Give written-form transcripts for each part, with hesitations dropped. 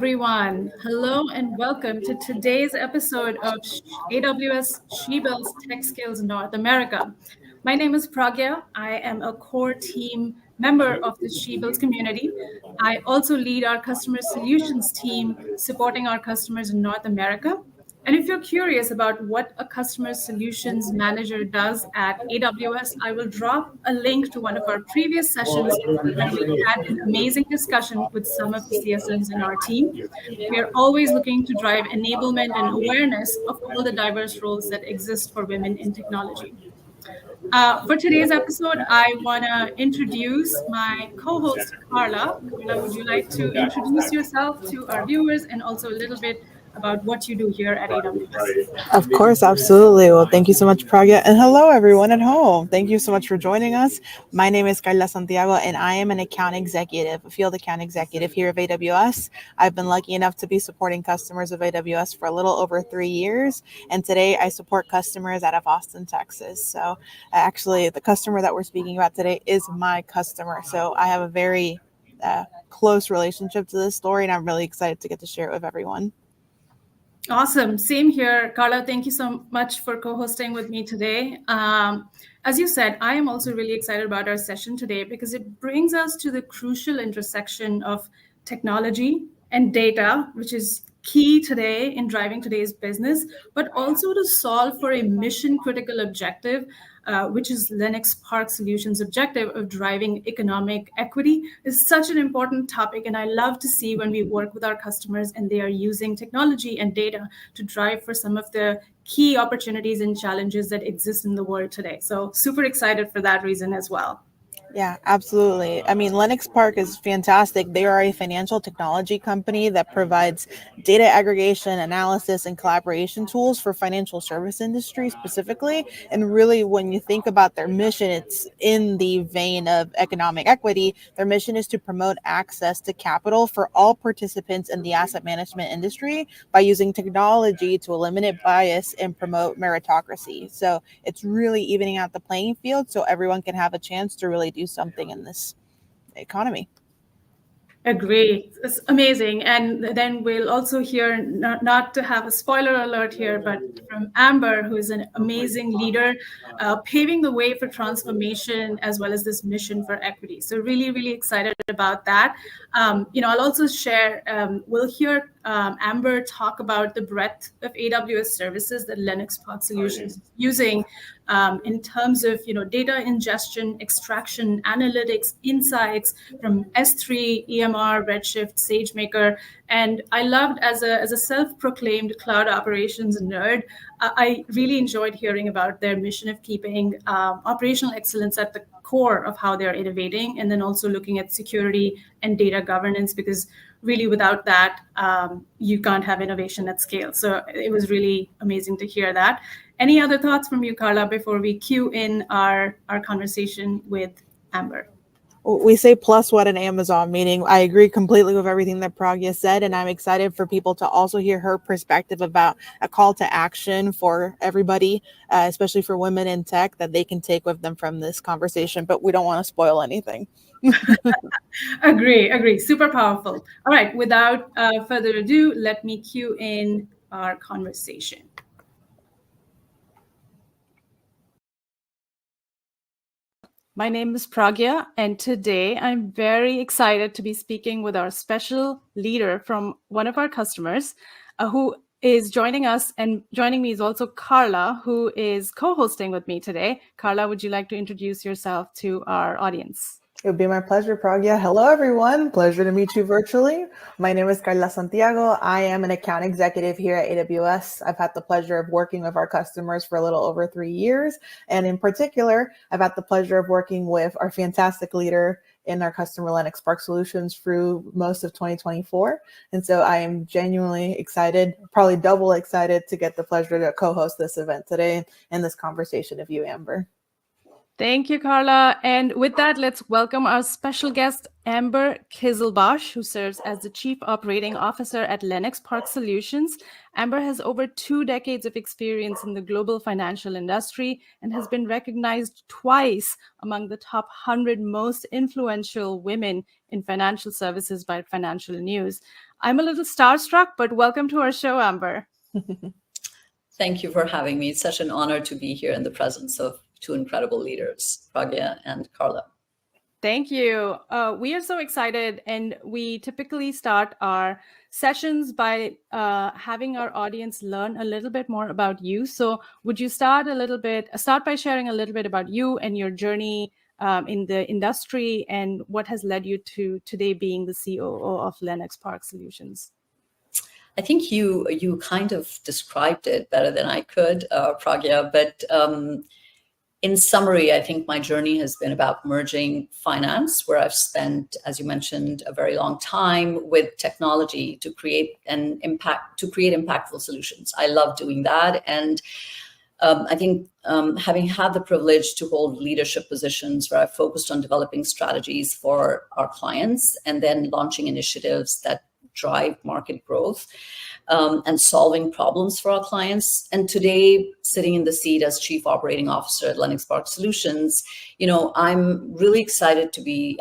everyone. Hello and welcome to today's episode of AWS She Builds Tech Skills North America. My name is Pragya. I am a core team member of the She Builds community. I also lead our customer solutions team supporting our customers in North America. And if you're curious about what a customer solutions manager does at AWS, I will drop a link to one of our previous sessions where we had an amazing discussion with some of the CSMs in our team. We are always looking to drive enablement and awareness of all the diverse roles that exist for women in technology. For today's episode, I want to introduce my co-host, Carla. Carla, would you like to introduce yourself to our viewers and also a little bit about what you do here at AWS? Of course, absolutely. Well, thank you so much, Pragya. And hello, everyone at home. Thank you so much for joining us. My name is Carla Santiago, and I am an account executive, a field account executive here at AWS. I've been lucky enough to be supporting customers of AWS for a little over 3 years. And today I support customers out of Austin, Texas. So actually, the customer that we're speaking about today is my customer. So I have a very close relationship to this story, and I'm really excited to get to share it with everyone. Awesome. Same here. Carla, thank you so much for co-hosting with me today. As you said, I am also really excited about our session today because it brings us to the crucial intersection of technology and data, which is key today in driving today's business, but also to solve for a mission critical objective, which is Lenox Park Solutions' objective of driving economic equity. Is such an important topic, and I love to see when we work with our customers and they are using technology and data to drive for some of the key opportunities and challenges that exist in the world today. So super excited for that reason as well. Yeah, absolutely. I mean, Lenox Park is fantastic. They are a financial technology company that provides data aggregation, analysis, and collaboration tools for financial service industry specifically. And really, when you think about their mission, it's in the vein of economic equity. Their mission is to promote access to capital for all participants in the asset management industry by using technology to eliminate bias and promote meritocracy. So it's really evening out the playing field so everyone can have a chance to really do something in this economy. Agree. It's amazing. And then we'll also hear, not to have a spoiler alert here, but from Amber, who is an amazing leader, paving the way for transformation as well as this mission for equity. So really, really excited about that. I'll also share, we'll hear Amber talk about the breadth of AWS services that Lenox Park Solutions is using in terms of data ingestion, extraction, analytics, insights from S3, EMR, Redshift, SageMaker. And I loved, as a self-proclaimed cloud operations nerd, I really enjoyed hearing about their mission of keeping operational excellence at the core of how they're innovating, and then also looking at security and data governance, because really without that, you can't have innovation at scale. So it was really amazing to hear that. Any other thoughts from you, Carla, before we cue in our conversation with Amber? We say plus what an Amazon, meaning I agree completely with everything that Pragya said, and I'm excited for people to also hear her perspective about a call to action for everybody, especially for women in tech, that they can take with them from this conversation, but we don't want to spoil anything. Agree. Super powerful. All right, without further ado, let me cue in our conversation. My name is Pragya, and today I'm very excited to be speaking with our special leader from one of our customers who is joining us, and joining me is also Carla, who is co-hosting with me today. Carla, would you like to introduce yourself to our audience? It would be my pleasure, Pragya. Hello, everyone. Pleasure to meet you virtually. My name is Carla Santiago. I am an account executive here at AWS. I've had the pleasure of working with our customers for a little over 3 years. And in particular, I've had the pleasure of working with our fantastic leader in our customer Lenox Park Solutions through most of 2024. And so I am genuinely excited, probably double excited, to get the pleasure to co-host this event today and this conversation with you, Amber. Thank you, Carla. And with that, let's welcome our special guest, Amber Kizilbash, who serves as the Chief Operating Officer at Lenox Park Solutions. Amber has over 2 decades of experience in the global financial industry and has been recognized twice among the top 100 most influential women in financial services by Financial News. I'm a little starstruck, but welcome to our show, Amber. Thank you for having me. It's such an honor to be here in the presence of two incredible leaders, Pragya and Carla. Thank you. We are so excited, and we typically start our sessions by having our audience learn a little bit more about you. So would you start by sharing a little bit about you and your journey in the industry and what has led you to today being the COO of Lenox Park Solutions? I think you kind of described it better than I could, Pragya, but in summary, I think my journey has been about merging finance, where I've spent, as you mentioned, a very long time, with technology to create impactful solutions. I love doing that. And I think having had the privilege to hold leadership positions where I've focused on developing strategies for our clients and then launching initiatives that drive market growth and solving problems for our clients. And today, sitting in the seat as Chief Operating Officer at Lenox Park Solutions, I'm really excited to be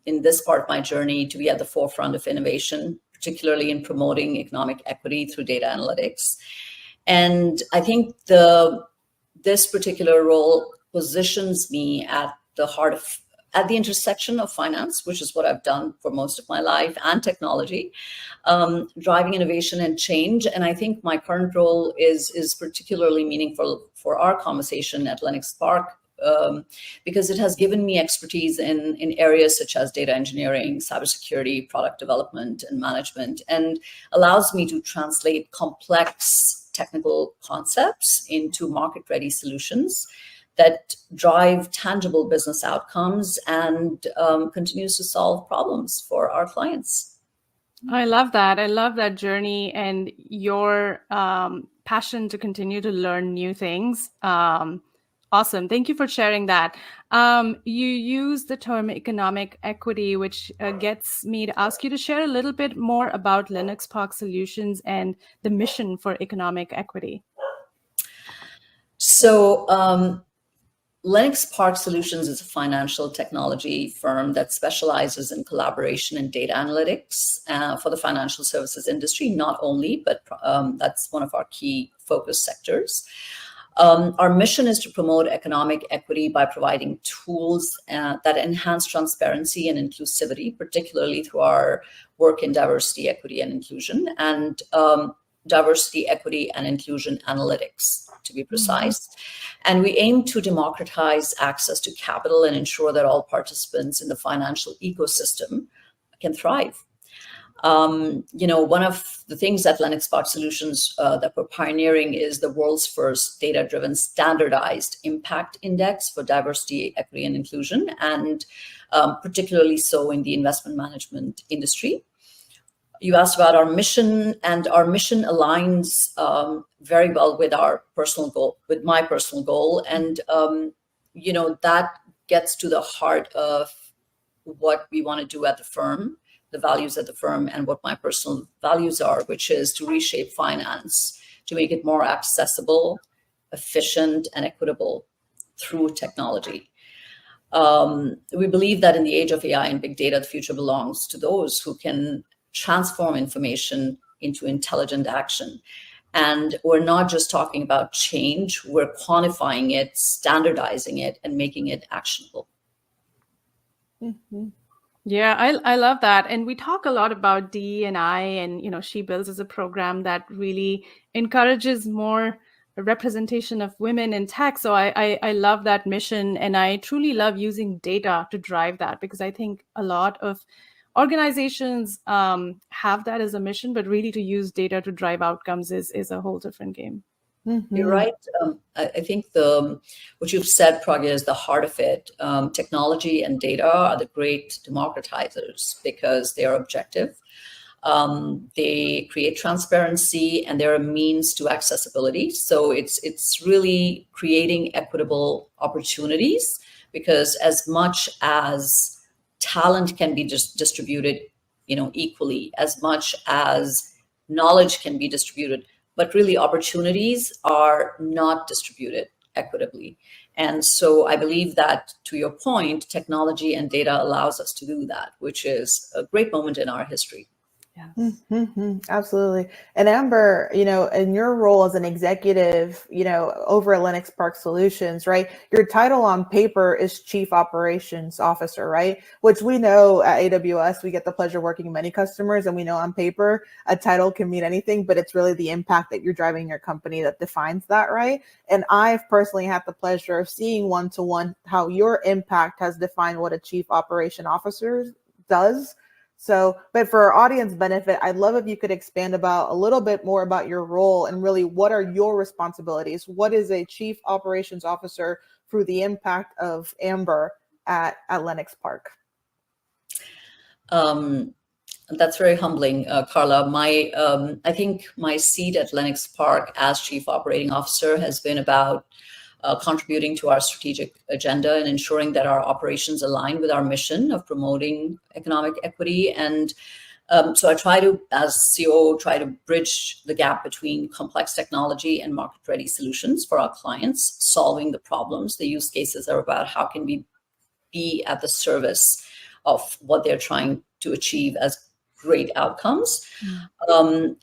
in this part of my journey, to be at the forefront of innovation, particularly in promoting economic equity through data analytics. And I think this particular role positions me at the intersection of finance, which is what I've done for most of my life, and technology, driving innovation and change. And I think my current role is particularly meaningful for our conversation at Lenox Park because it has given me expertise in areas such as data engineering, cybersecurity, product development, and management, and allows me to translate complex technical concepts into market-ready solutions that drive tangible business outcomes and continues to solve problems for our clients. I love that. I love that journey and your passion to continue to learn new things. Awesome. Thank you for sharing that. You use the term economic equity, which gets me to ask you to share a little bit more about Lenox Park Solutions and the mission for economic equity. So, Lenox Park Solutions is a financial technology firm that specializes in collaboration and data analytics for the financial services industry, not only, but that's one of our key focus sectors. Our mission is to promote economic equity by providing tools that enhance transparency and inclusivity, particularly through our work in diversity, equity, and inclusion, and diversity, equity, and inclusion analytics, to be precise. And we aim to democratize access to capital and ensure that all participants in the financial ecosystem can thrive. One of the things at Lenox Park Solutions that we're pioneering is the world's first data-driven standardized impact index for diversity, equity, and inclusion, and particularly so in the investment management industry. You asked about our mission, and our mission aligns very well with my personal goal. And, that gets to the heart of what we want to do at the firm, the values at the firm, and what my personal values are, which is to reshape finance, to make it more accessible, efficient, and equitable through technology. We believe that in the age of AI and big data, the future belongs to those who can transform information into intelligent action. And we're not just talking about change, we're quantifying it, standardizing it, and making it actionable. Mm-hmm. Yeah, I love that. And we talk a lot about DE&I, and She Builds as a program that really encourages more representation of women in tech. So I love that mission, and I truly love using data to drive that, because I think a lot of organizations have that as a mission, but really to use data to drive outcomes is a whole different game. Mm-hmm. You're right. I think what you've said, Pragya, is the heart of it. Technology and data are the great democratizers because they are objective. They create transparency, and they're a means to accessibility. So it's really creating equitable opportunities, because as much as talent can be just distributed, equally, as much as knowledge can be distributed, but really opportunities are not distributed equitably. And so I believe that, to your point, technology and data allows us to do that, which is a great moment in our history. Yes. Absolutely. And Amber, in your role as an executive, over at Lenox Park Solutions, right? Your title on paper is Chief Operations Officer, right? Which we know at AWS, we get the pleasure of working with many customers, and we know on paper, a title can mean anything, but it's really the impact that you're driving your company that defines that, right? And I've personally had the pleasure of seeing one-to-one how your impact has defined what a Chief Operation Officer does. So, but for our audience benefit, I'd love if you could expand a little bit more about your role and really what are your responsibilities? What is a Chief Operations Officer through the impact of Amber at Lenox Park? That's very humbling, Carla. I think my seat at Lenox Park as Chief Operating Officer has been about contributing to our strategic agenda and ensuring that our operations align with our mission of promoting economic equity. And so I try to, as COO, try to bridge the gap between complex technology and market-ready solutions for our clients, solving the problems. The use cases are about how can we be at the service of what they're trying to achieve as great outcomes.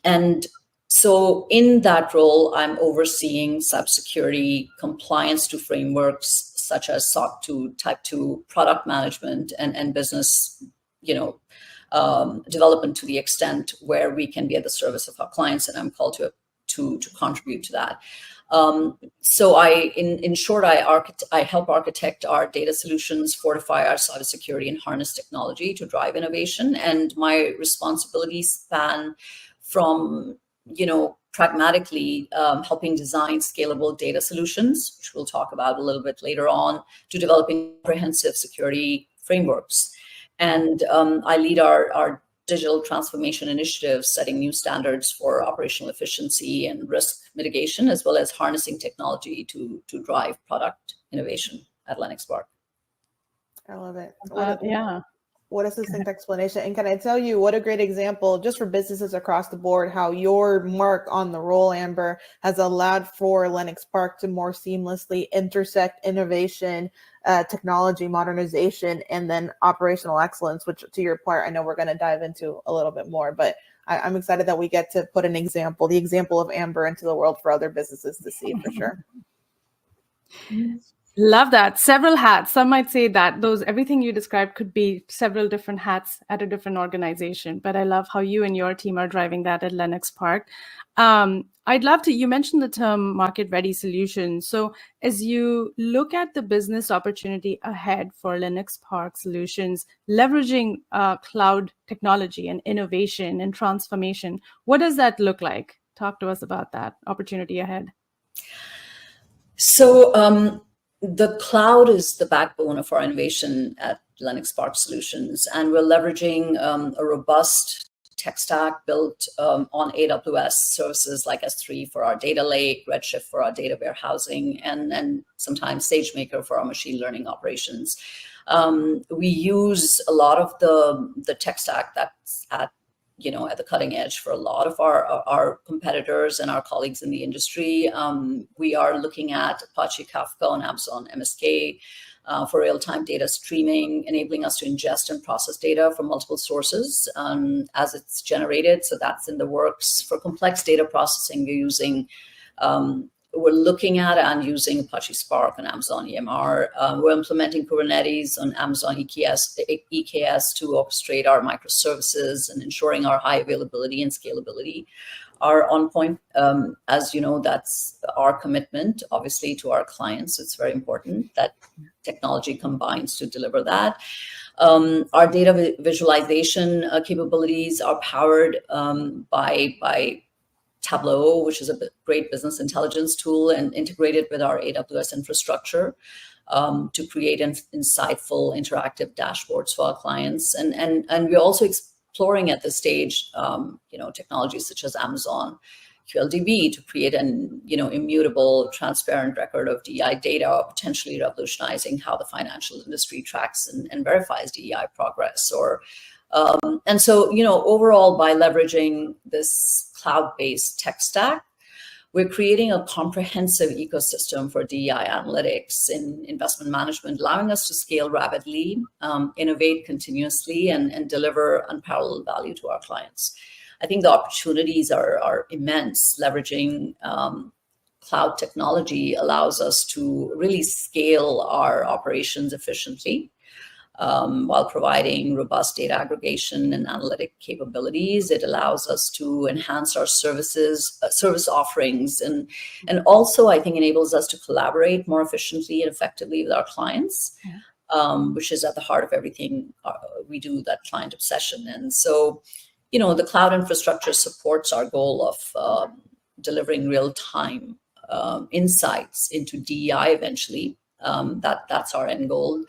And so in that role, I'm overseeing cybersecurity compliance to frameworks such as SOC 2, Type 2, product management, and business, development to the extent where we can be at the service of our clients, and I'm called to contribute to that. So in short, I help architect our data solutions, fortify our cybersecurity, and harness technology to drive innovation. And my responsibilities span from pragmatically helping design scalable data solutions, which we'll talk about a little bit later on, to developing comprehensive security frameworks. And I lead our digital transformation initiatives, setting new standards for operational efficiency and risk mitigation, as well as harnessing technology to drive product innovation at Lenox Park. I love it. Yeah. What a succinct explanation. And can I tell you what a great example, just for businesses across the board, how your mark on the role, Amber, has allowed for Lenox Park to more seamlessly intersect innovation, technology modernization, and then operational excellence, which, to your point, I know we're going to dive into a little bit more, but I'm excited that we get to put the example of Amber into the world for other businesses to see, for sure. Love that. Several hats. Some might say that everything you described could be several different hats at a different organization, but I love how you and your team are driving that at Lenox Park. I'd love to, you mentioned the term market-ready solutions. So as you look at the business opportunity ahead for Lenox Park Solutions, leveraging cloud technology and innovation and transformation, what does that look like? Talk to us about that opportunity ahead. So the cloud is the backbone of our innovation at Lenox Park Solutions, and we're leveraging a robust tech stack built on AWS services like S3 for our data lake, Redshift for our data warehousing, and sometimes SageMaker for our machine learning operations. We use a lot of the tech stack that's at the cutting edge for a lot of our competitors and our colleagues in the industry. We are looking at Apache Kafka and Amazon MSK for real-time data streaming, enabling us to ingest and process data from multiple sources as it's generated. So that's in the works. For complex data processing, we're looking at and using Apache Spark and Amazon EMR. We're implementing Kubernetes on Amazon EKS to orchestrate our microservices and ensuring our high availability and scalability are on point. As you know, that's our commitment, obviously, to our clients. It's very important that technology combines to deliver that. Our data visualization capabilities are powered by Tableau, which is a great business intelligence tool, and integrated with our AWS infrastructure to create insightful interactive dashboards for our clients. And we're also exploring at this stage, technologies such as Amazon QLDB to create an immutable, transparent record of DEI data, potentially revolutionizing how the financial industry tracks and verifies DEI progress. And so overall, by leveraging this cloud-based tech stack, we're creating a comprehensive ecosystem for DEI analytics in investment management, allowing us to scale rapidly, innovate continuously, and deliver unparalleled value to our clients. I think the opportunities are immense. Leveraging cloud technology allows us to really scale our operations efficiently, while providing robust data aggregation and analytic capabilities. It allows us to enhance our service offerings, and also I think enables us to collaborate more efficiently and effectively with our clients, which is at the heart of everything we do, that client obsession. And so, the cloud infrastructure supports our goal of delivering real-time insights into DEI eventually. That's our end goal.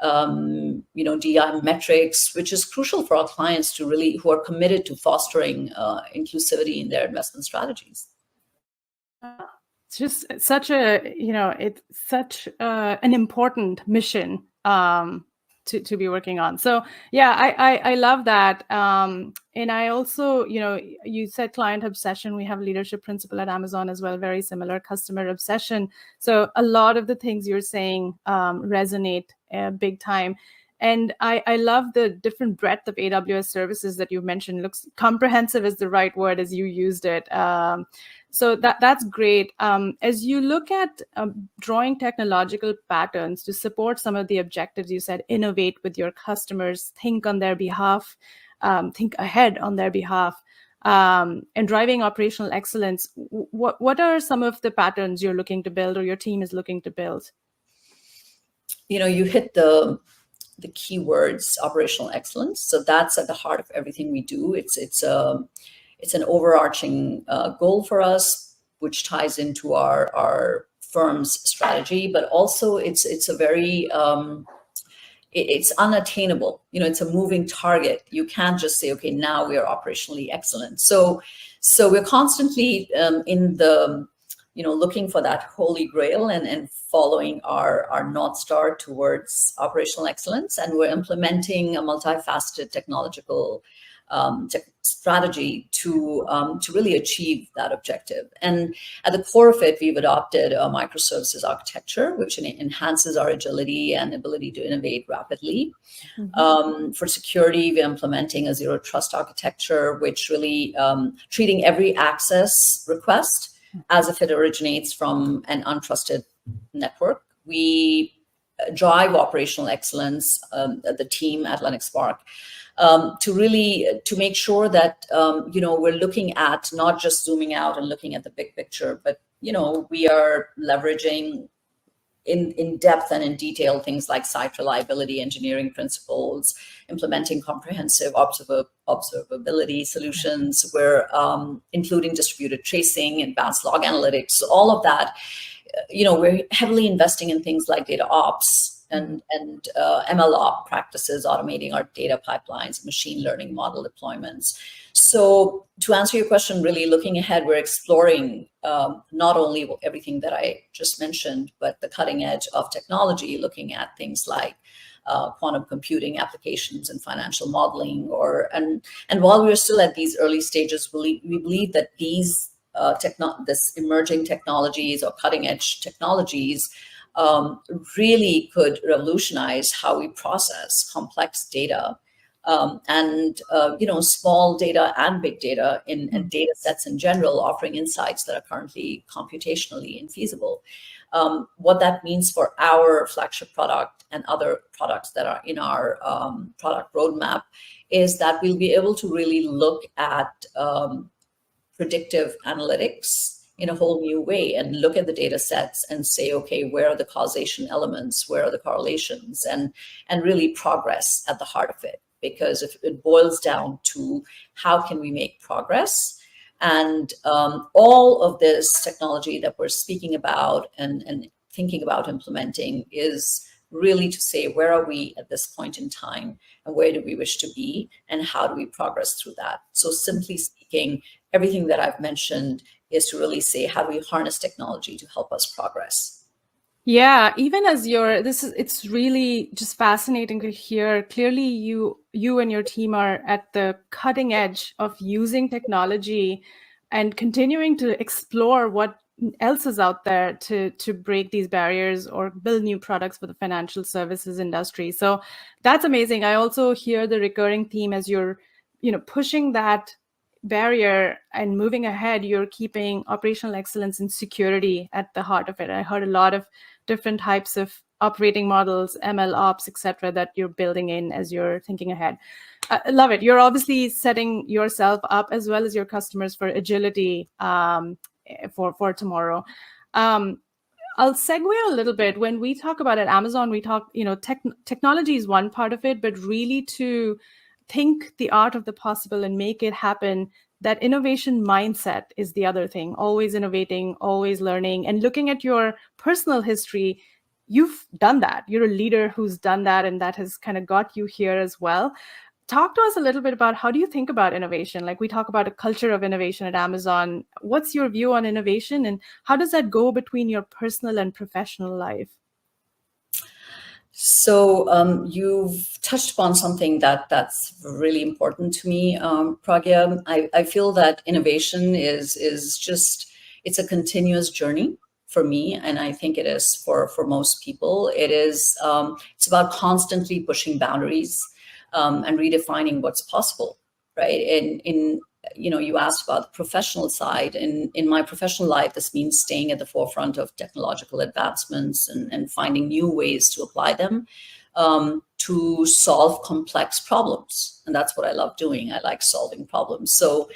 DEI metrics, which is crucial for our clients who are committed to fostering inclusivity in their investment strategies. It's just such it's such an important mission to be working on. So yeah, I love that. And I also, you said client obsession. We have leadership principle at Amazon as well, very similar, customer obsession. So a lot of the things you're saying resonate big time. And I love the different breadth of AWS services that you mentioned. Looks comprehensive is the right word as you used it. So that's great. As you look at drawing technological patterns to support some of the objectives, you said innovate with your customers, think on their behalf, think ahead on their behalf, and driving operational excellence. What are some of the patterns you're looking to build or your team is looking to build? You hit the keywords, operational excellence. So that's at the heart of everything we do. It's an overarching goal for us, which ties into our firm's strategy, but also it's a very it's unattainable. It's a moving target. You can't just say, okay, now we are operationally excellent. So we're constantly in the looking for that holy grail and following our North Star towards operational excellence. And we're implementing a multifaceted technological strategy to really achieve that objective. And at the core of it, we've adopted a microservices architecture, which enhances our agility and ability to innovate rapidly. Mm-hmm. For security, we're implementing a zero trust architecture, which really treating every access request as if it originates from an untrusted network. We drive operational excellence, the team at Lenox Park, to make sure that we're looking at not just zooming out and looking at the big picture, but we are leveraging in depth and in detail things like site reliability engineering principles, implementing comprehensive observability solutions. We're including distributed tracing, advanced log analytics, all of that. We're heavily investing in things like data ops and MLOps practices, automating our data pipelines, machine learning model deployments. So to answer your question, really looking ahead, we're exploring not only everything that I just mentioned, but the cutting edge of technology, looking at things like quantum computing applications and financial modeling. And while we're still at these early stages, we believe that these this emerging technologies or cutting edge technologies really could revolutionize how we process complex data, and small data and big data and data sets in general, offering insights that are currently computationally infeasible. What that means for our flagship product and other products that are in our product roadmap is that we'll be able to really look at predictive analytics in a whole new way and look at the data sets and say, okay, where are the causation elements? Where are the correlations? And really progress at the heart of it. Because if it boils down to how can we make progress, and all of this technology that we're speaking about and thinking about implementing is really to say, where are we at this point in time, and where do we wish to be, and how do we progress through that? So simply speaking, everything that I've mentioned is to really say, how do we harness technology to help us progress? Yeah, even as it's really just fascinating to hear. Clearly, you and your team are at the cutting edge of using technology and continuing to explore what else is out there to break these barriers or build new products for the financial services industry. So that's amazing. I also hear the recurring theme as you're, pushing that barrier and moving ahead, you're keeping operational excellence and security at the heart of it. I heard a lot of different types of operating models, ML ops, etc., that you're building in as you're thinking ahead. I love it. You're obviously setting yourself up as well as your customers for agility for tomorrow. I'll segue a little bit. When we talk about at Amazon, we talk, technology is one part of it, but really to think the art of the possible and make it happen, that innovation mindset is the other thing. Always innovating, always learning, and looking at your personal history. You've done that. You're a leader who's done that, and that has kind of got you here as well. Talk to us a little bit about, how do you think about innovation? Like, we talk about a culture of innovation at Amazon. What's your view on innovation, and how does that go between your personal and professional life? So you've touched upon something that's really important to me, Pragya. I feel that innovation is just, it's a continuous journey for me, and I think it is for most people. It's about constantly pushing boundaries and redefining what's possible, right? In you asked about the professional side. In my professional life, this means staying at the forefront of technological advancements and finding new ways to apply them to solve complex problems. And that's what I love doing. I like solving problems. So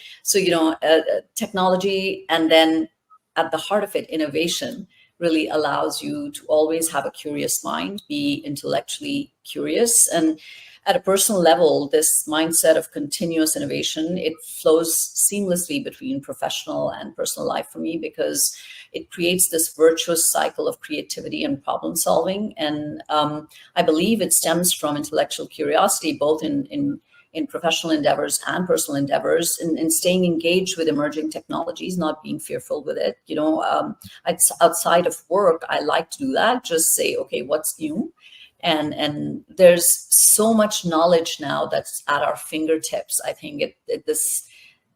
technology, and then at the heart of it, innovation, really allows you to always have a curious mind, be intellectually curious. And at a personal level, this mindset of continuous innovation, it flows seamlessly between professional and personal life for me, because it creates this virtuous cycle of creativity and problem solving. And I believe it stems from intellectual curiosity, both in professional endeavors and personal endeavors, in staying engaged with emerging technologies, not being fearful with it. Outside of work, I like to do that. Just say, okay, what's new? And there's so much knowledge now that's at our fingertips. I think this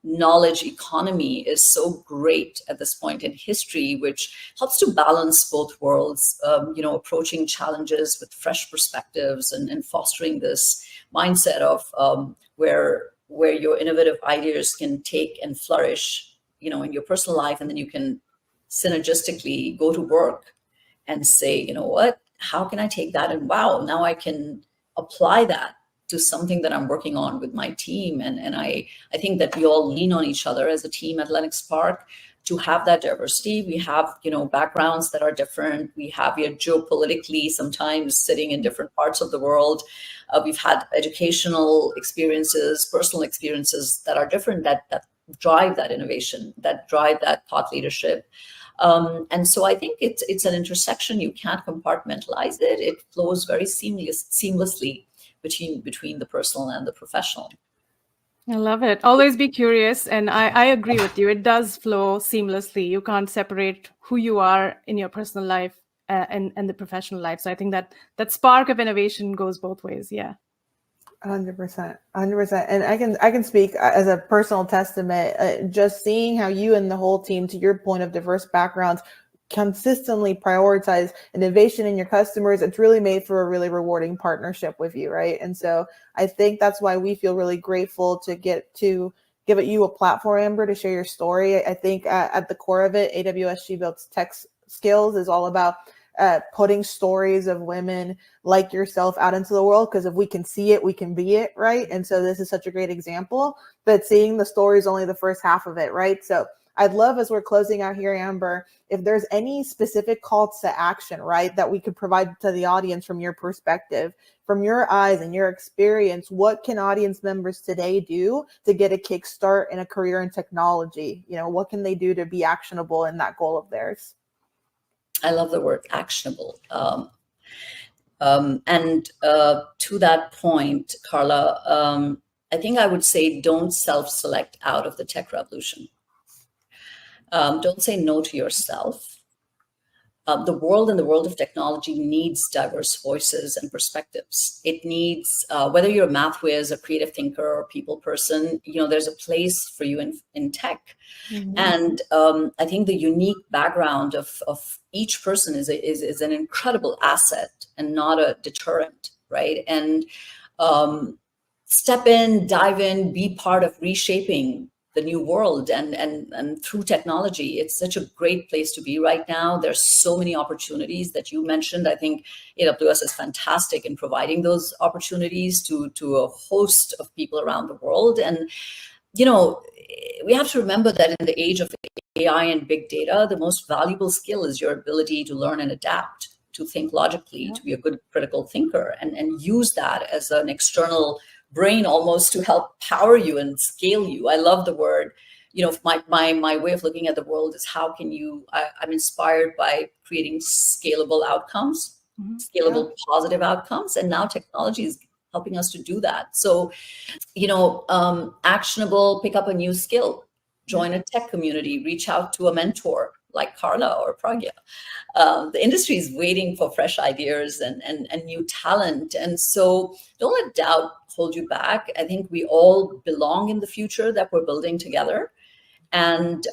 knowledge economy is so great at this point in history, which helps to balance both worlds, approaching challenges with fresh perspectives and fostering this mindset of where your innovative ideas can take and flourish, in your personal life, and then you can synergistically go to work and say, you know what, how can I take that, and wow, now I can apply that to something that I'm working on with my team. And I think that we all lean on each other as a team at Lenox Park to have that diversity. We have, backgrounds that are different. We have geopolitically sometimes sitting in different parts of the world. We've had educational experiences, personal experiences that are different, that drive that innovation, that drive that thought leadership. And so I think it's an intersection. You can't compartmentalize it. It flows very seamlessly between the personal and the professional. I love it. Always be curious. And I agree with you. It does flow seamlessly. You can't separate who you are in your personal life and the professional life. So I think that spark of innovation goes both ways. Yeah. 100%, 100%. And I can speak as a personal testament, just seeing how you and the whole team, to your point of diverse backgrounds, consistently prioritize innovation in your customers. It's really made for a really rewarding partnership with you, right? And so I think that's why we feel really grateful to get to give you a platform, Amber, to share your story. I think at the core of it, AWS She Builds Tech Skills is all about putting stories of women like yourself out into the world, because if we can see it, we can be it, right? And so this is such a great example, but seeing the story is only the first half of it, right? So I'd love, as we're closing out here, Amber, if there's any specific calls to action, right, that we could provide to the audience from your perspective, from your eyes and your experience. What can audience members today do to get a kickstart in a career in technology? What can they do to be actionable in that goal of theirs? I love the word actionable. And to that point, Carla, I think I would say don't self-select out of the tech revolution. Don't say no to yourself. The world and the world of technology needs diverse voices and perspectives. It needs, whether you're a math whiz, a creative thinker, or people person, there's a place for you in tech. Mhm. And I think the unique background of each person is an incredible asset and not a deterrent, right? And step in, dive in, be part of reshaping the new world and through technology. It's such a great place to be right now. There's so many opportunities that you mentioned. I think AWS is fantastic in providing those opportunities to a host of people around the world. And we have to remember that in the age of AI and big data, the most valuable skill is your ability to learn and adapt, to think logically, to be a good critical thinker, and use that as an external brain almost to help power you and scale you. I love the word. My way of looking at the world is how can I'm inspired by creating scalable outcomes, scalable positive outcomes, and now technology is helping us to do that. So actionable, pick up a new skill, join a tech community, reach out to a mentor like Carla or Pragya. The industry is waiting for fresh ideas and new talent. And so don't let doubt hold you back. I think we all belong in the future that we're building together. And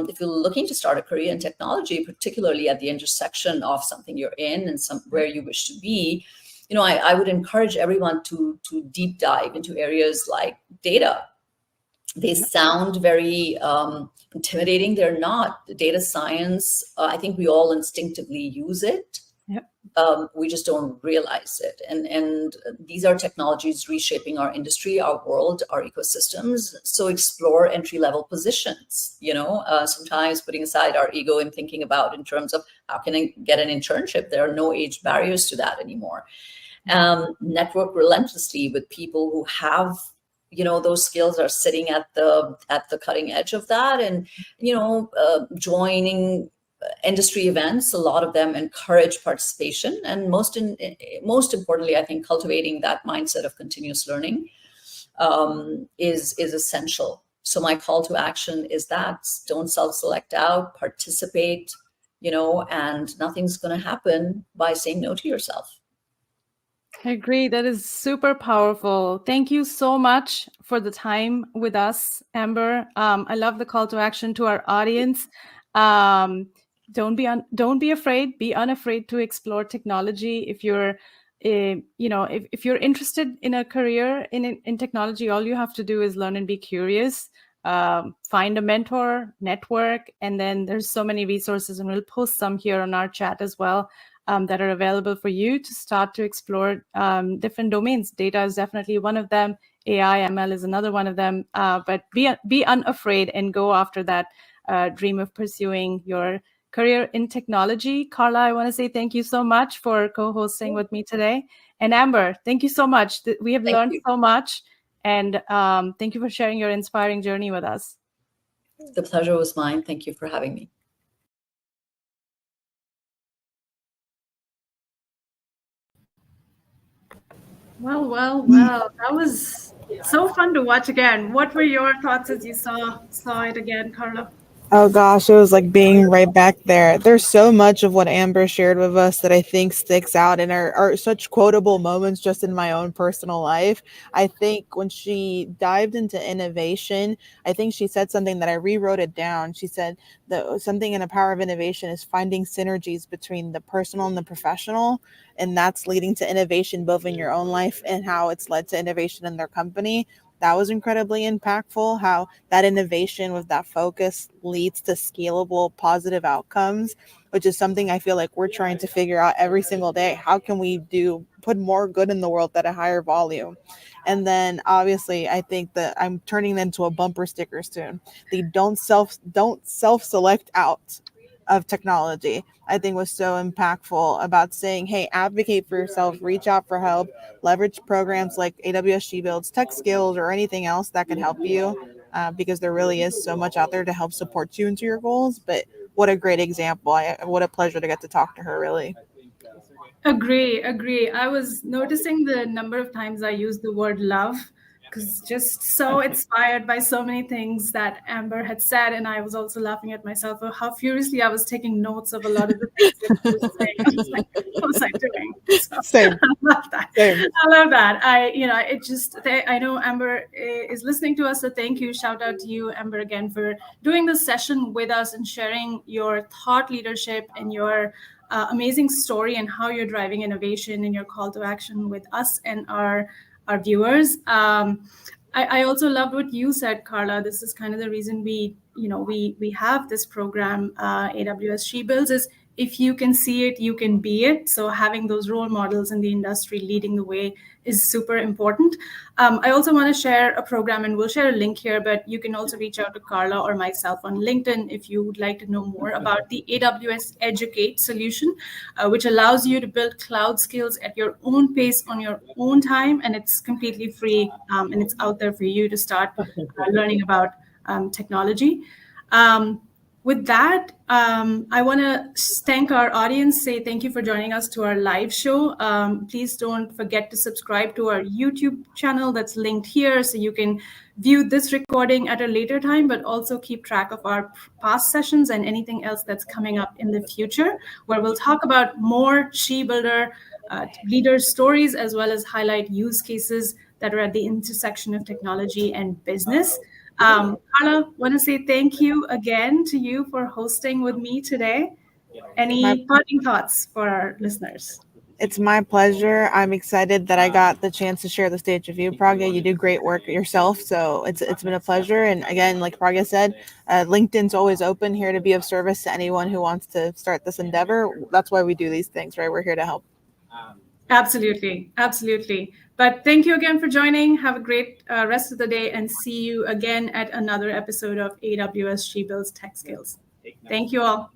if you're looking to start a career in technology, particularly at the intersection of something you're in and where you wish to be, I would encourage everyone to deep dive into areas like data. They sound very intimidating. They're not. Data science, I think we all instinctively use it. We just don't realize it. And these are technologies reshaping our industry, our world, our ecosystems. So explore entry-level positions, sometimes putting aside our ego and thinking about in terms of how can I get an internship? There are no age barriers to that anymore. Network relentlessly with people who have those skills, are sitting at the cutting edge of that, and joining industry events. A lot of them encourage participation, and most importantly, I think cultivating that mindset of continuous learning is essential. So my call to action is that don't self-select out, participate, and nothing's going to happen by saying no to yourself. I agree. That is super powerful. Thank you so much for the time with us, Amber. I love the call to action to our audience. Don't be afraid. Be unafraid to explore technology. If you're, if you're interested in a career in technology, all you have to do is learn and be curious. Find a mentor, network, and then there's so many resources, and we'll post some here on our chat as well. That are available for you to start to explore different domains. Data is definitely one of them. AI, ML is another one of them. But be unafraid and go after that dream of pursuing your career in technology. Carla, I want to say thank you so much for co-hosting with me today. And Amber, thank you so much. We have learned so much. And thank you for sharing your inspiring journey with us. The pleasure was mine. Thank you for having me. Well, that was so fun to watch again. What were your thoughts as you saw it again, Carla? Oh gosh, it was like being right back there. There's so much of what Amber shared with us that I think sticks out and are such quotable moments just in my own personal life. I think when she dived into innovation, I think she said something that I rewrote it down. She said that something in the power of innovation is finding synergies between the personal and the professional. And that's leading to innovation both in your own life and how it's led to innovation in their company. That was incredibly impactful, how that innovation with that focus leads to scalable positive outcomes, which is something I feel like we're trying to figure out every single day. How can we put more good in the world at a higher volume? And then obviously I think that I'm turning into a bumper sticker soon. The don't self-select out of technology, I think was so impactful about saying, hey, advocate for yourself, reach out for help, leverage programs like AWS She Builds Tech Skills or anything else that can help you, because there really is so much out there to help support you into your goals. But what a great example. What a pleasure to get to talk to her, really. Agree. I was noticing the number of times I used the word love because just so inspired by so many things that Amber had said. And I was also laughing at myself of how furiously I was taking notes of a lot of the things that she was saying. I was like, what was I doing? So Same. I love that. Same. I love that. I know Amber is listening to us. So thank you. Shout out to you, Amber, again for doing this session with us and sharing your thought leadership and your amazing story and how you're driving innovation in your call to action with us and our viewers. I also loved what you said, Carla. This is kind of the reason we have this program, AWS She Builds, is if you can see it, you can be it. So having those role models in the industry leading the way is super important. I also want to share a program, and we'll share a link here, but you can also reach out to Carla or myself on LinkedIn if you would like to know more about the AWS Educate solution, which allows you to build cloud skills at your own pace on your own time. And it's completely free, and it's out there for you to start learning about technology. With that, I want to thank our audience, say thank you for joining us to our live show. Please don't forget to subscribe to our YouTube channel that's linked here so you can view this recording at a later time, but also keep track of our past sessions and anything else that's coming up in the future, where we'll talk about more She Builder leader stories, as well as highlight use cases that are at the intersection of technology and business. Carla, want to say thank you again to you for hosting with me today. Any parting thoughts for our listeners? It's my pleasure. I'm excited that I got the chance to share the stage with you, Pragya. You do great work yourself, so it's been a pleasure. And again, like Pragya said, LinkedIn's always open, here to be of service to anyone who wants to start this endeavor. That's why we do these things, right? We're here to help. Absolutely. But thank you again for joining. Have a great rest of the day, and see you again at another episode of AWS She Builds Tech Skills. Thank you all.